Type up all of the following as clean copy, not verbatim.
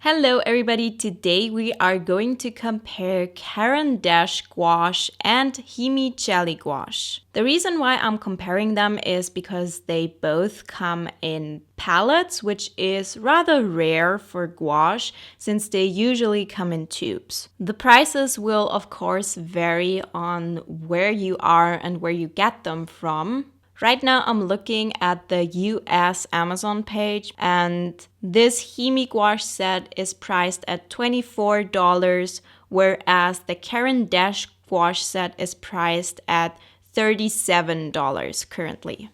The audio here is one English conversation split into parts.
Hello everybody, today we are going to compare Caran D'ache Gouache and Himi Jelly Gouache. The reason why I'm comparing them is because they both come in palettes, which is rather rare for gouache since they usually come in tubes. The prices will of course vary on where you are and where you get them from. Right now I'm looking at the US Amazon page and this Himi gouache set is priced at $24, whereas the Caran D'ache gouache set is priced at $37 currently.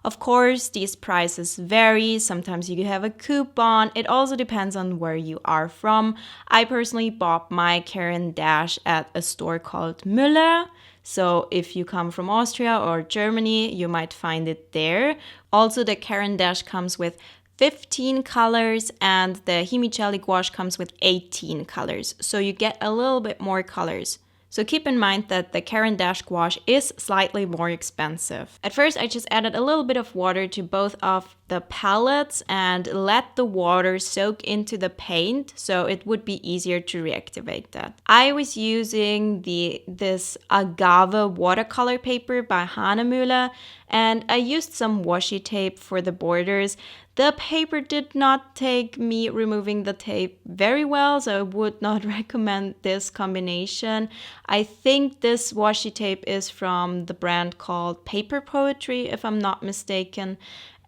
Of course, these prices vary. Sometimes you have a coupon. It also depends on where you are from. I personally bought my Caran D'ache at a store called Müller. So if you come from Austria or Germany, you might find it there. Also, the Caran D'ache comes with 15 colors and the Himi Jelly Gouache comes with 18 colors. So you get a little bit more colors. So keep in mind that the Caran D'ache Gouache is slightly more expensive. At first I just added a little bit of water to both of the palettes and let the water soak into the paint so it would be easier to reactivate that. I was using this Agave watercolor paper by Hahnemühle and I used some washi tape for the borders. The paper did not take me removing the tape very well, so I would not recommend this combination. I think this washi tape is from the brand called Paper Poetry, if I'm not mistaken.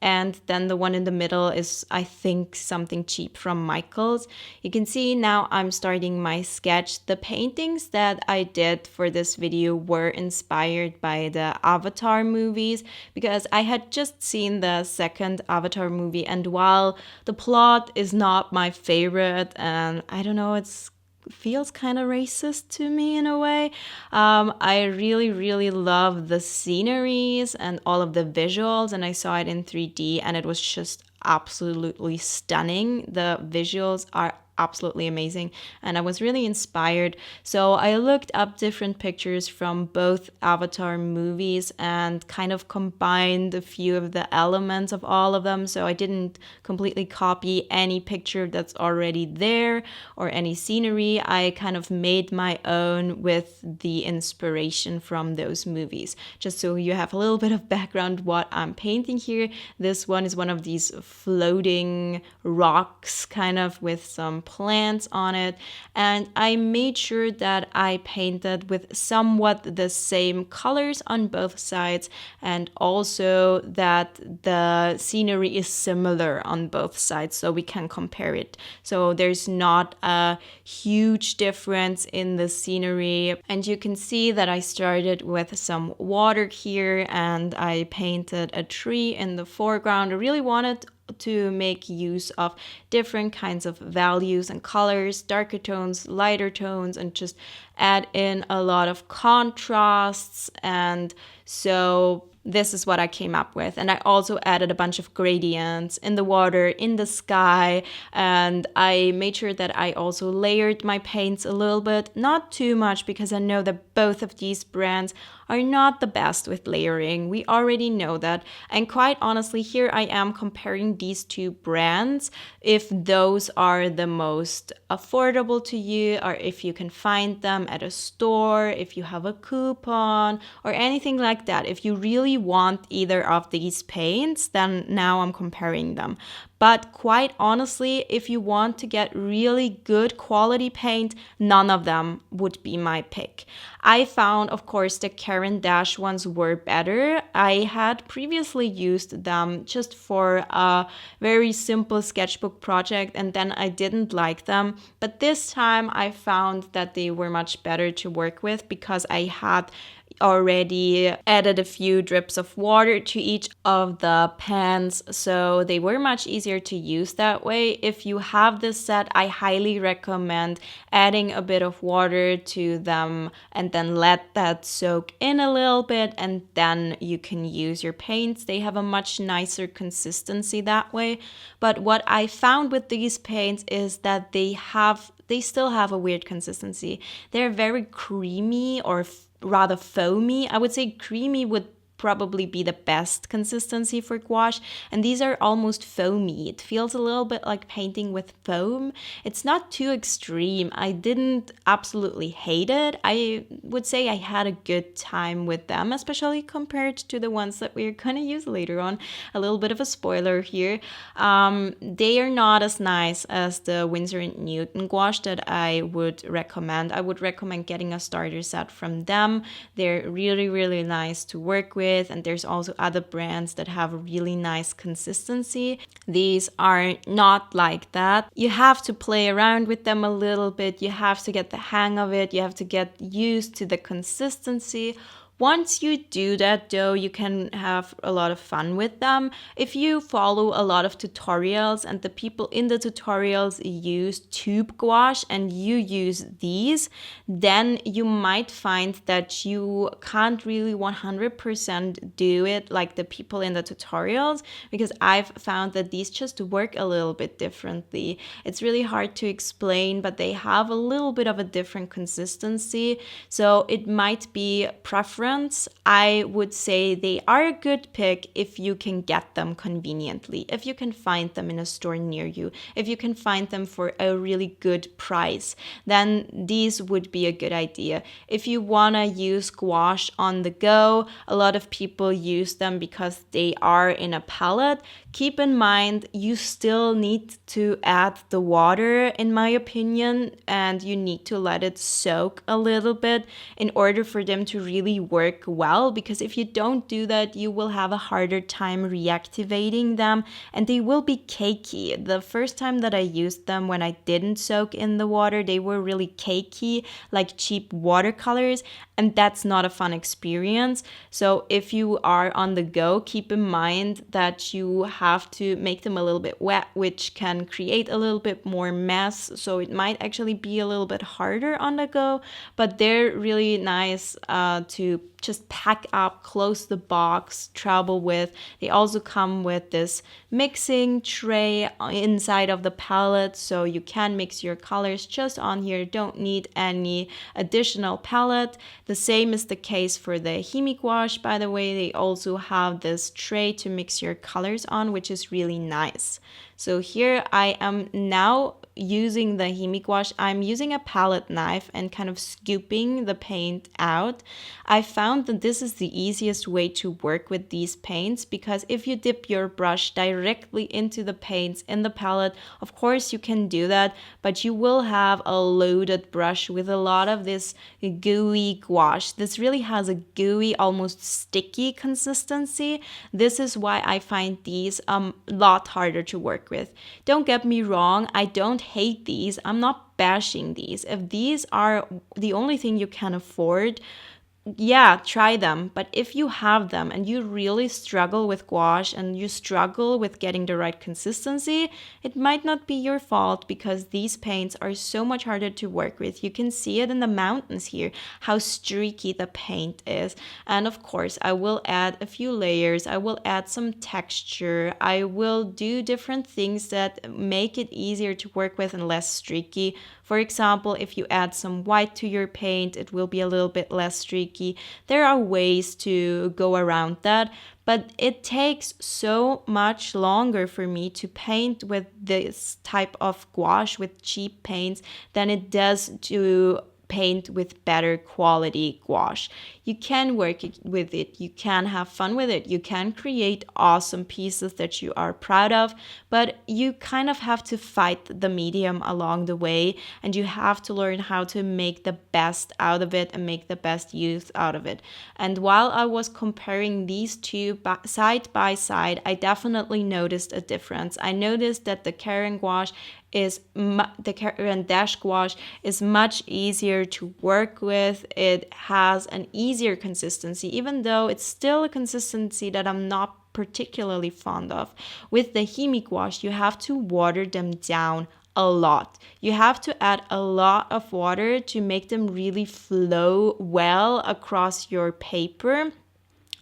And then the one in the middle is, I think, something cheap from Michael's. You can see now I'm starting my sketch. The paintings that I did for this video were inspired by the Avatar movies because I had just seen the second Avatar movie, and while the plot is not my favorite and I don't know, it's feels kind of racist to me in a way. I really love the sceneries and all of the visuals, and I saw it in 3D and it was just absolutely stunning. The visuals are absolutely amazing and I was really inspired. So I looked up different pictures from both Avatar movies and kind of combined a few of the elements of all of them. So I didn't completely copy any picture that's already there or any scenery. I kind of made my own with the inspiration from those movies. Just so you have a little bit of background what I'm painting here. This one is one of these floating rocks kind of with some plants on it, and I made sure that I painted with somewhat the same colors on both sides and also that the scenery is similar on both sides so we can compare it. So there's not a huge difference in the scenery, and you can see that I started with some water here and I painted a tree in the foreground. I really wanted to make use of different kinds of values and colors, darker tones, lighter tones, and just add in a lot of contrasts. And so this is what I came up with. And I also added a bunch of gradients in the water, in the sky, and I made sure that I also layered my paints a little bit, not too much because I know that both of these brands are not the best with layering. We already know that. And quite honestly, here I am comparing these two brands, if those are the most affordable to you or if you can find them at a store, if you have a coupon or anything like that. If you really want either of these paints, then now I'm comparing them. But quite honestly, if you want to get really good quality paint, none of them would be my pick. I found, of course, the Caran D'ache ones were better. I had previously used them just for a very simple sketchbook project and then I didn't like them. But this time I found that they were much better to work with because I had already added a few drips of water to each of the pans, so they were much easier to use that way. If you have this set, I highly recommend adding a bit of water to them and then let that soak in a little bit, and then you can use your paints. They have a much nicer consistency that way. But what I found with these paints is that they still have a weird consistency. They're very creamy or rather foamy. I would say creamy would probably be the best consistency for gouache. And these are almost foamy. It feels a little bit like painting with foam. It's not too extreme. I didn't absolutely hate it. I would say I had a good time with them, especially compared to the ones that we're gonna use later on. A little bit of a spoiler here. They are not as nice as the Winsor & Newton gouache that I would recommend. I would recommend getting a starter set from them. They're really, really nice to work with, and there's also other brands that have a really nice consistency. These are not like that. You have to play around with them a little bit. You have to get the hang of it. You have to get used to the consistency. Once you do that, though, you can have a lot of fun with them. If you follow a lot of tutorials and the people in the tutorials use tube gouache and you use these, then you might find that you can't really 100% do it like the people in the tutorials, because I've found that these just work a little bit differently. It's really hard to explain, but they have a little bit of a different consistency. So it might be preference. I would say they are a good pick if you can get them conveniently, if you can find them in a store near you, if you can find them for a really good price, then these would be a good idea. If you want to use gouache on the go, a lot of people use them because they are in a palette. Keep in mind, you still need to add the water, in my opinion, and you need to let it soak a little bit in order for them to really work well, because if you don't do that, you will have a harder time reactivating them and they will be cakey. The first time that I used them, when I didn't soak in the water, they were really cakey, like cheap watercolors, and that's not a fun experience. So if you are on the go, keep in mind that you have to make them a little bit wet, which can create a little bit more mess. So it might actually be a little bit harder on the go, but they're really nice to just pack up, close the box, travel with. They also come with this mixing tray inside of the palette, so you can mix your colors just on here. Don't need any additional palette. The same is the case for the Himi gouache, by the way. They also have this tray to mix your colors on, which is really nice. So here I am now using the Himi gouache. I'm using a palette knife and kind of scooping the paint out. I found that this is the easiest way to work with these paints, because if you dip your brush directly into the paints in the palette, of course you can do that, but you will have a loaded brush with a lot of this gooey gouache. This really has a gooey, almost sticky consistency. This is why I find these a lot harder to work with. Don't get me wrong, I don't hate these. I'm not bashing these. If these are the only thing you can afford, yeah, try them. But if you have them and you really struggle with gouache and you struggle with getting the right consistency, it might not be your fault, because these paints are so much harder to work with. You can see it in the mountains here, how streaky the paint is. And of course, I will add a few layers. I will add some texture. I will do different things that make it easier to work with and less streaky. For example, if you add some white to your paint, it will be a little bit less streaky. There are ways to go around that, but it takes so much longer for me to paint with this type of gouache, with cheap paints, than it does to paint with better quality gouache. You can work with it, you can have fun with it, you can create awesome pieces that you are proud of, but you kind of have to fight the medium along the way, and you have to learn how to make the best out of it and make the best use out of it. And while I was comparing these two side by side, I definitely noticed a difference. I noticed that the Caran D'ache Gouache is much easier to work with. It has an easier consistency, even though it's still a consistency that I'm not particularly fond of. With the Himi gouache, you have to water them down a lot. You have to add a lot of water to make them really flow well across your paper.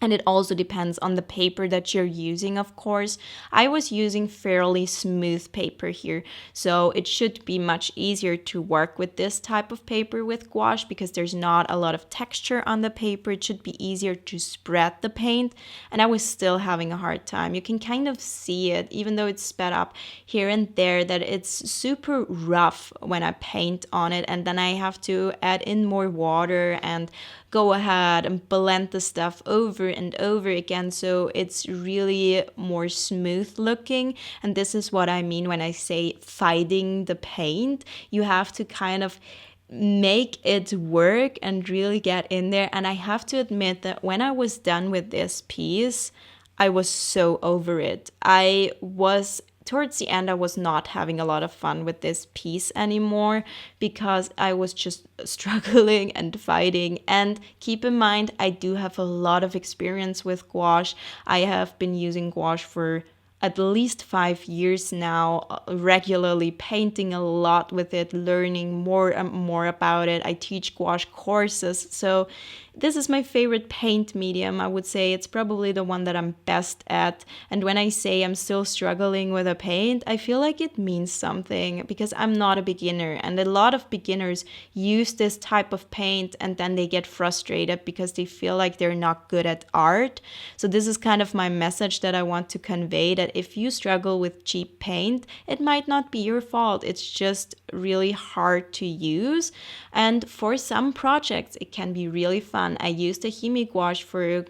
And it also depends on the paper that you're using, of course. I was using fairly smooth paper here, so it should be much easier to work with this type of paper with gouache because there's not a lot of texture on the paper. It should be easier to spread the paint, and I was still having a hard time. You can kind of see it, even though it's sped up here and there, that it's super rough when I paint on it, and then I have to add in more water and go ahead and blend the stuff over and over again, so it's really more smooth looking. And this is what I mean when I say fighting the paint. You have to kind of make it work and really get in there. And I have to admit that when I was done with this piece, I was so over it. Towards the end, I was not having a lot of fun with this piece anymore because I was just struggling and fighting. And keep in mind, I do have a lot of experience with gouache. I have been using gouache for at least 5 years now, regularly painting a lot with it, learning more and more about it. I teach gouache courses, so this is my favorite paint medium. I would say it's probably the one that I'm best at. And when I say I'm still struggling with a paint, I feel like it means something because I'm not a beginner. And a lot of beginners use this type of paint and then they get frustrated because they feel like they're not good at art. So this is kind of my message that I want to convey, that if you struggle with cheap paint, it might not be your fault. It's just really hard to use. And for some projects, it can be really fun. I use the Himi gouache for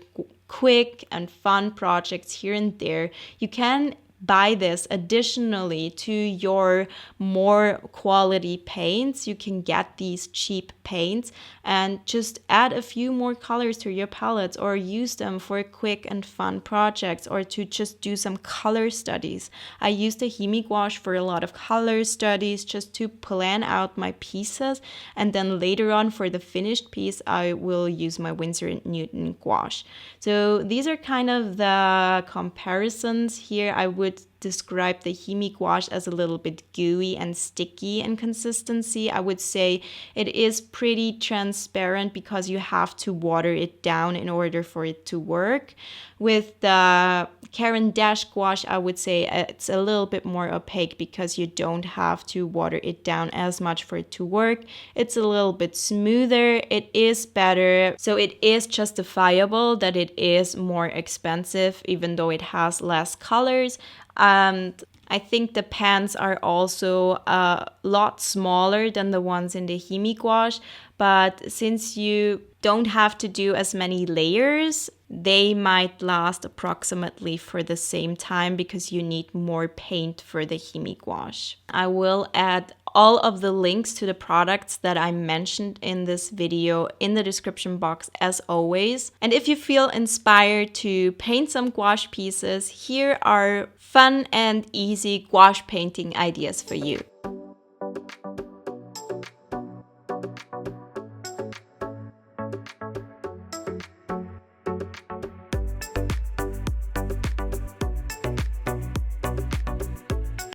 quick and fun projects here and there. You can buy this additionally to your more quality paints. You can get these cheap paints and just add a few more colors to your palettes, or use them for quick and fun projects, or to just do some color studies. I use the Himi gouache for a lot of color studies, just to plan out my pieces, and then later on for the finished piece I will use my Winsor & Newton gouache. So these are kind of the comparisons here. I would describe the Himi gouache as a little bit gooey and sticky in consistency. I would say it is pretty transparent because you have to water it down in order for it to work. With the Caran D'ache Gouache, I would say it's a little bit more opaque because you don't have to water it down as much for it to work. It's a little bit smoother. It is better. So it is justifiable that it is more expensive, even though it has less colors. And I think the pans are also a lot smaller than the ones in the Himi gouache, but since you don't have to do as many layers, they might last approximately for the same time because you need more paint for the Himi gouache. I will add all of the links to the products that I mentioned in this video in the description box as always. And if you feel inspired to paint some gouache pieces, here are fun and easy gouache painting ideas for you.